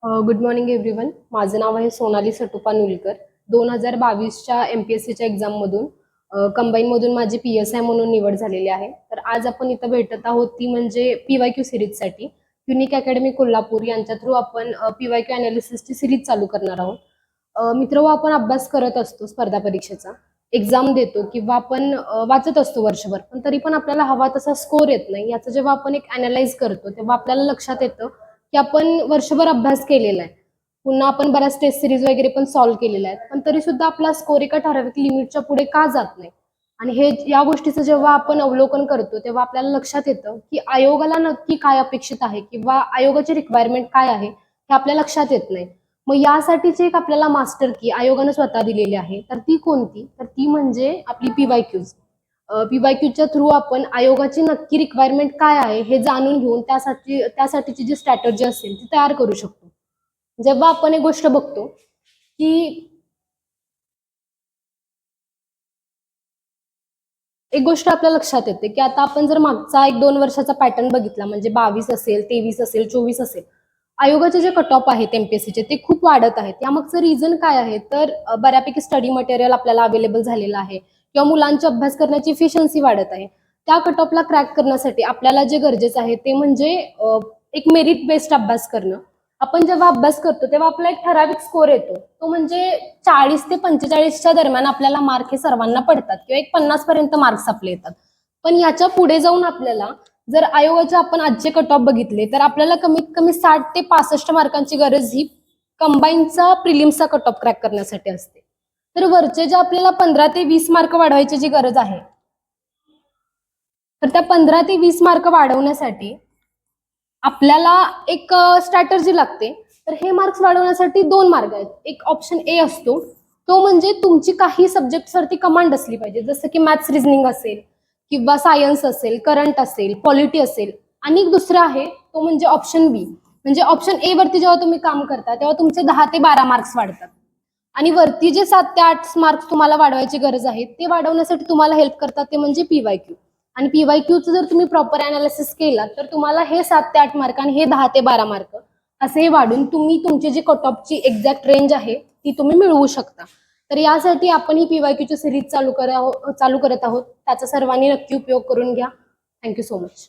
Good morning everyone. माझं नाव आहे सोनाली सटुपा नुलकर. 2022च्या MPSCच्या एक्झाममधून कंबाईनमधून माझी PSI म्हणून निवड झालेली आहे. तर आज आपण इथं भेटत आहोत ती म्हणजे PYQ सिरीजसाठी. युनिक अकॅडमी कोल्हापूर यांच्या थ्रू आपण PYQ अनालिसिसची सिरीज चालू करणार आहोत. मित्र आपण अभ्यास करत असतो स्पर्धा परीक्षेचा, एक्झाम देतो किंवा आपण वाचत असतो वर्षभर, पण तरी पण आपल्याला हवा तसा स्कोर येत नाही. याचं जेव्हा आपण एक अनालाइज करतो तेव्हा आपल्याला लक्षात येतं की आपण वर्षभर अभ्यास केलेला आहे, पुन्हा आपण बऱ्याच टेस्ट सिरीज वगैरे पण सॉल्व्ह केलेल्या आहेत, पण तरी सुद्धा आपला स्कोर एका ठराविक लिमिटच्या पुढे का जात नाही. आणि हे या गोष्टीचं जेव्हा आपण अवलोकन करतो तेव्हा आपल्याला लक्षात येतं की आयोगाला नक्की काय अपेक्षित आहे किंवा आयोगाची रिक्वायरमेंट काय आहे हे आपल्या लक्षात येत नाही. मग यासाठीची एक आपल्याला मास्टर की आयोगानं स्वतः दिलेली आहे. तर ती कोणती? तर ती म्हणजे आपली PYQs. PYQच्या थ्रू आपण आयोगाची नक्की रिक्वायरमेंट काय आहे हे जाणून घेऊन त्यासाठीची जी स्ट्रॅटर्जी असेल ती तयार करू शकतो. जेव्हा आपण एक गोष्ट बघतो की एक गोष्ट आपल्या लक्षात येते की आता आपण जर मागचा 1-2 वर्षाचा पॅटर्न बघितला, म्हणजे 22 असेल, 23 असेल, 24 असेल, आयोगाचे जे कट ऑफ आहेत MPSCचे ते खूप वाढत आहेत. यामागचं रिझन काय आहे? तर बऱ्यापैकी स्टडी मटेरियल आपल्याला अवेलेबल झालेलं आहे किंवा मुलांची अभ्यास करण्याची इफिशियन्सी वाढत आहे. त्या कट ऑफला क्रॅक करण्यासाठी आपल्याला जे गरजेचं आहे ते म्हणजे एक मेरिट बेस्ड अभ्यास करणं. आपण जेव्हा अभ्यास करतो तेव्हा आपला एक ठराविक स्कोर येतो, तो म्हणजे 40 ते 45च्या दरम्यान आपल्याला मार्क हे सर्वांना पडतात किंवा एक 50 पर्यंत मार्क्स आपले येतात. पण याच्या पुढे जाऊन आपल्याला जर आयोगाचे आपण आजचे कट ऑफ बघितले तर आपल्याला कमीत कमी 60 ते 65 मार्कांची गरज ही कंबाईनचा प्रिलिम्सचा कट ऑफ क्रॅक करण्यासाठी असते. तर वरचे जे आपल्याला 15 ते 20 मार्क वाढवायची जी गरज आहे, तर त्या 15 ते 20 मार्क वाढवण्यासाठी आपल्याला एक स्ट्रॅटर्जी लागते. तर हे मार्क्स वाढवण्यासाठी 2 मार्ग आहेत. एक ऑप्शन ए असतो, तो म्हणजे तुमची काही सब्जेक्ट्सवरती कमांड असली पाहिजे, जसं की मॅथ्स रिझनिंग असेल किंवा सायन्स असेल, करंट असेल, पॉलिटी असेल. आणि एक दुसरं आहे तो म्हणजे ऑप्शन बी. म्हणजे ऑप्शन ए वरती जेव्हा तुम्ही काम करता तेव्हा तुमचे 10 ते 12 मार्क्स वाढतात आणि वरती जे 7 ते 8 मार्क्स तुम्हाला वाढवायची गरज आहे ते वाढवण्यासाठी तुम्हाला हेल्प करतात ते म्हणजे PYQ. आणि PYQचं जर तुम्ही प्रॉपर अनालिसिस केला तर तुम्हाला हे 7 ते 8 मार्क आणि हे 10 ते 12 मार्क असे वाढून तुम्ही तुमची जी कट ऑफची एक्झॅक्ट रेंज आहे ती तुम्ही मिळवू शकता. तर यासाठी आपण ही PYQची सिरीज चालू करत आहोत. त्याचा सर्वांनी नक्की उपयोग करून घ्या. Thank you so much.